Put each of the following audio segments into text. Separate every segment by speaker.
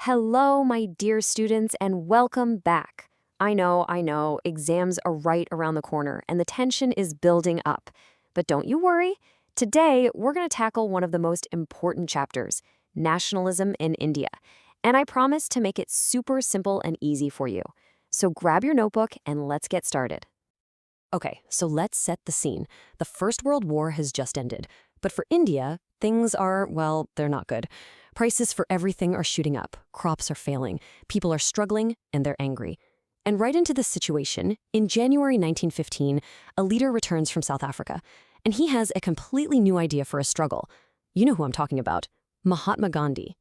Speaker 1: Hello, my dear students, and welcome back. I know, exams are right around the corner and the tension is building up. But don't you worry. Today, we're going to tackle one of the most important chapters, nationalism in India. And I promise to make it super simple and easy for you. So grab your notebook and let's get started. Okay, so let's set the scene. The First World War has just ended. But for India, things are, well, they're not good. Prices for everything are shooting up, crops are failing, people are struggling, and they're angry. And right into this situation, in January 1915, a leader returns from South Africa, and he has a completely new idea for a struggle. You know who I'm talking about, Mahatma Gandhi.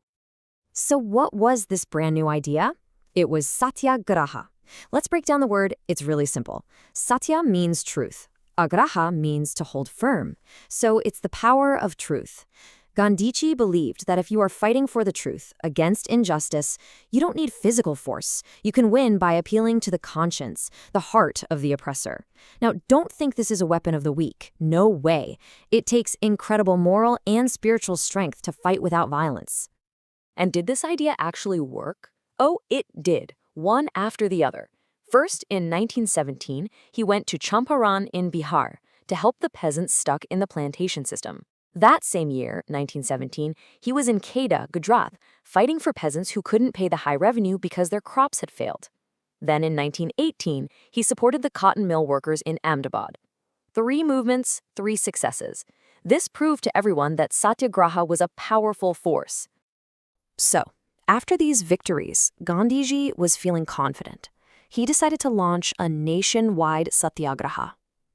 Speaker 1: So what was this brand new idea? It was Satyagraha. Let's break down the word. It's really simple. Satya means truth. Agraha means to hold firm. So it's the power of truth. Gandhiji believed that if you are fighting for the truth against injustice, you don't need physical force. You can win by appealing to the conscience, the heart of the oppressor. Now, don't think this is a weapon of the weak. No way. It takes incredible moral and spiritual strength to fight without violence. And did this idea actually work? Oh, it did, one after the other. First, in 1917, he went to Champaran in Bihar to help the peasants stuck in the plantation system. That same year, 1917, he was in Kedah, Gujarat, fighting for peasants who couldn't pay the high revenue because their crops had failed. Then in 1918, he supported the cotton mill workers in Ahmedabad. 3 movements, 3 successes. This proved to everyone that Satyagraha was a powerful force. So, after these victories, Gandhiji was feeling confident. He decided to launch a nationwide Satyagraha.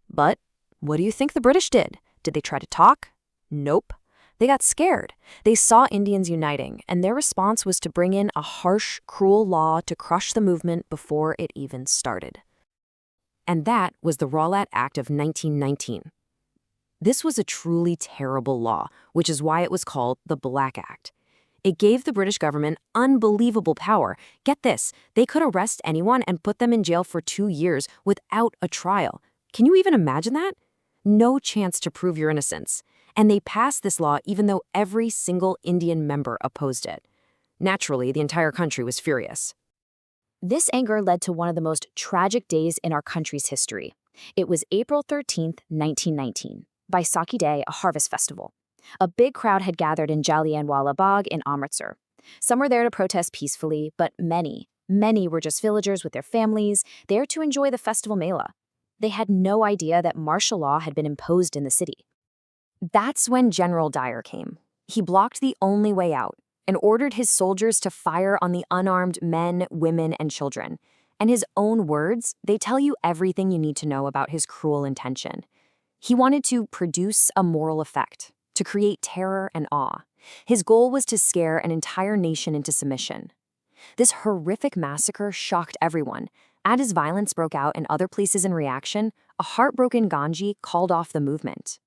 Speaker 1: But what do you think the British did? Did they try to talk? Nope. They got scared. They saw Indians uniting, and their response was to bring in a harsh, cruel law to crush the movement before it even started. And that was the Rowlatt Act of 1919. This was a truly terrible law, which is why it was called the Black Act. It gave the British government unbelievable power. Get this, they could arrest anyone and put them in jail for 2 years without a trial. Can you even imagine that? No chance to prove your innocence. And they passed this law even though every single Indian member opposed it. Naturally, the entire country was furious. This anger led to one of the most tragic days in our country's history. It was April 13th, 1919, Baisakhi Day, a harvest festival. A big crowd had gathered in Jallianwala Bagh in Amritsar. Some were there to protest peacefully, but many were just villagers with their families, there to enjoy the festival mela. They had no idea that martial law had been imposed in the city. That's when General Dyer came. He blocked the only way out and ordered his soldiers to fire on the unarmed men, women, and children. And his own words, they tell you everything you need to know about his cruel intention. He wanted to produce a moral effect, to create terror and awe. His goal was to scare an entire nation into submission. This horrific massacre shocked everyone. As violence broke out in other places in reaction, a heartbroken Gandhi called off the movement.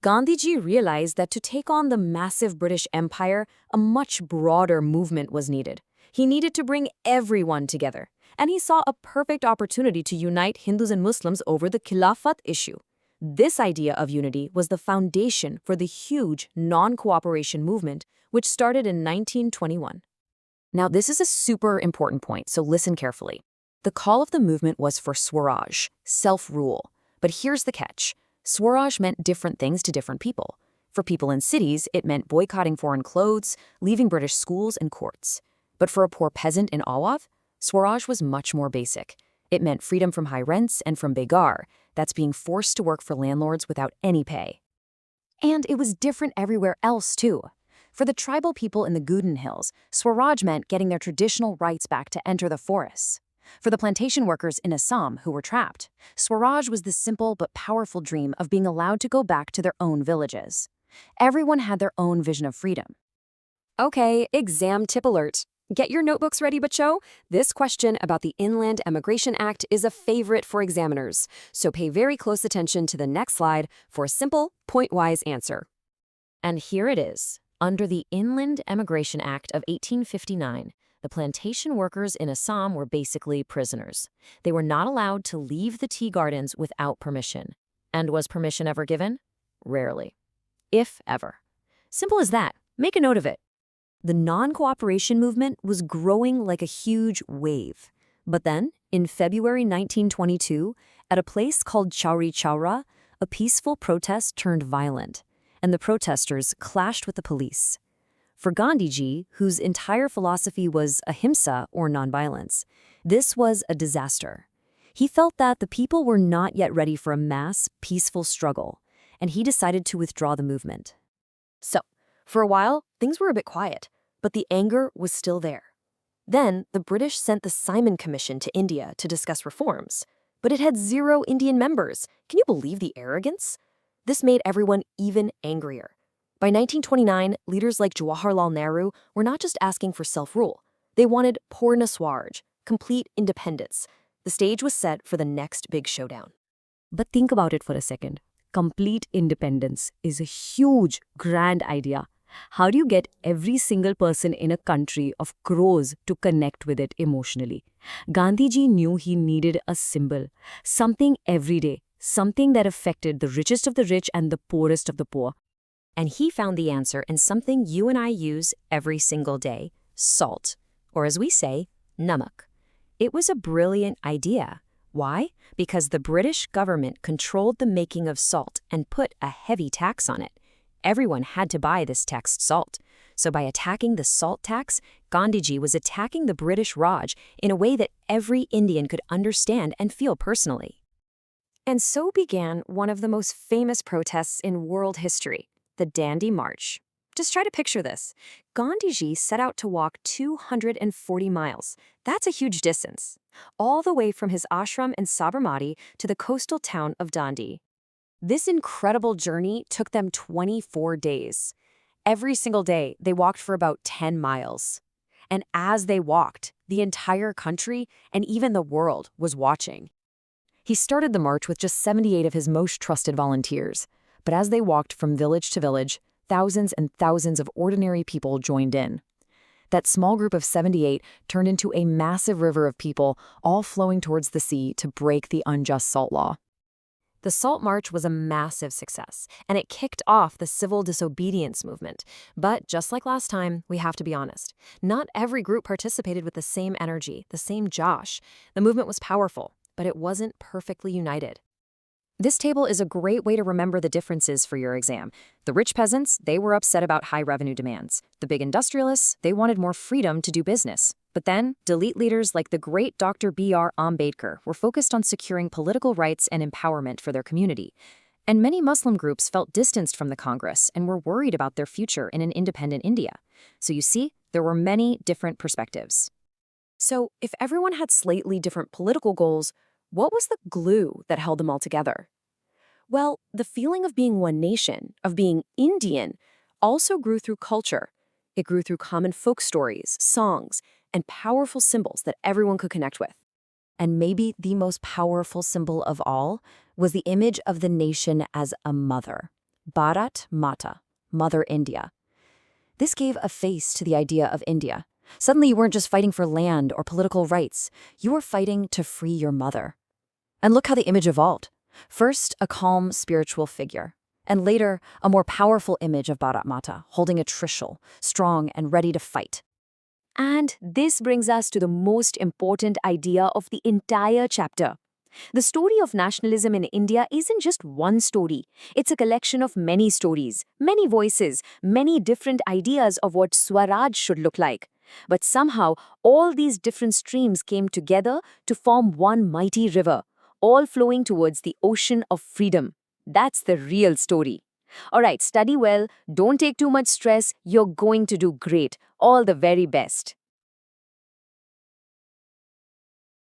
Speaker 1: Gandhiji realized that to take on the massive British Empire, a much broader movement was needed. He needed to bring everyone together, and he saw a perfect opportunity to unite Hindus and Muslims over the Khilafat issue. This idea of unity was the foundation for the huge non-cooperation movement, which started in 1921. Now, this is a super important point, so listen carefully. The call of the movement was for Swaraj, self-rule. But here's the catch. Swaraj meant different things to different people. For people in cities, it meant boycotting foreign clothes, leaving British schools and courts. But for a poor peasant in Awadh, Swaraj was much more basic. It meant freedom from high rents and from begar, that's being forced to work for landlords without any pay. And it was different everywhere else, too. For the tribal people in the Gudin Hills, Swaraj meant getting their traditional rights back to enter the forests. For the plantation workers in Assam who were trapped, Swaraj was the simple but powerful dream of being allowed to go back to their own villages. Everyone had their own vision of freedom. Okay, exam tip alert. Get your notebooks ready, Bacho. This question about the Inland Emigration Act is a favorite for examiners, so pay very close attention to the next slide for a simple, point-wise answer. And here it is. Under the Inland Emigration Act of 1859, the plantation workers in Assam were basically prisoners. They were not allowed to leave the tea gardens without permission. And was permission ever given? Rarely. If ever. Simple as that. Make a note of it. The non-cooperation movement was growing like a huge wave. But then, in February 1922, at a place called Chauri Chaura, a peaceful protest turned violent, and the protesters clashed with the police. For Gandhiji, whose entire philosophy was ahimsa or nonviolence, this was a disaster. He felt that the people were not yet ready for a mass, peaceful struggle, and he decided to withdraw the movement.
Speaker 2: So, for a while, things were a bit quiet, but the anger was still there. Then, the British sent the Simon Commission to India to discuss reforms, but it had 0 Indian members. Can you believe the arrogance? This made everyone even angrier. By 1929, leaders like Jawaharlal Nehru were not just asking for self-rule. They wanted Purna Swaraj, complete independence. The stage was set for the next big showdown.
Speaker 1: But think about it for a second. Complete independence is a huge, grand idea. How do you get every single person in a country of crores to connect with it emotionally? Gandhiji knew he needed a symbol, something everyday, something that affected the richest of the rich and the poorest of the poor. And he found the answer in something you and I use every single day, salt, or as we say, namak. It was a brilliant idea. Why? Because the British government controlled the making of salt and put a heavy tax on it. Everyone had to buy this taxed salt. So by attacking the salt tax, Gandhiji was attacking the British Raj in a way that every Indian could understand and feel personally. And so began one of the most famous protests in world history, the Dandi March. Just try to picture this. Gandhiji set out to walk 240 miles. That's a huge distance. All the way from his ashram in Sabarmati to the coastal town of Dandi. This incredible journey took them 24 days. Every single day, they walked for about 10 miles. And as they walked, the entire country and even the world was watching. He started the march with just 78 of his most trusted volunteers. But as they walked from village to village, thousands and thousands of ordinary people joined in. That small group of 78 turned into a massive river of people, all flowing towards the sea to break the unjust salt law. The Salt March was a massive success, and it kicked off the civil disobedience movement. But just like last time, we have to be honest. Not every group participated with the same energy, the same josh. The movement was powerful, but it wasn't perfectly united. This table is a great way to remember the differences for your exam. The rich peasants, they were upset about high revenue demands. The big industrialists, they wanted more freedom to do business. But then, Dalit leaders like the great Dr. B.R. Ambedkar were focused on securing political rights and empowerment for their community. And many Muslim groups felt distanced from the Congress and were worried about their future in an independent India. So you see, there were many different perspectives. So if everyone had slightly different political goals, what was the glue that held them all together? Well, the feeling of being one nation, of being Indian, also grew through culture. It grew through common folk stories, songs, and powerful symbols that everyone could connect with. And maybe the most powerful symbol of all was the image of the nation as a mother. Bharat Mata, Mother India. This gave a face to the idea of India. Suddenly you weren't just fighting for land or political rights. You were fighting to free your mother. And look how the image evolved. First, a calm spiritual figure. And later, a more powerful image of Bharat Mata, holding a trishul, strong and ready to fight. And this brings us to the most important idea of the entire chapter. The story of nationalism in India isn't just one story. It's a collection of many stories, many voices, many different ideas of what Swaraj should look like. But somehow, all these different streams came together to form one mighty river, all flowing towards the ocean of freedom. That's the real story. All right, study well, don't take too much stress, you're going to do great. All the very best.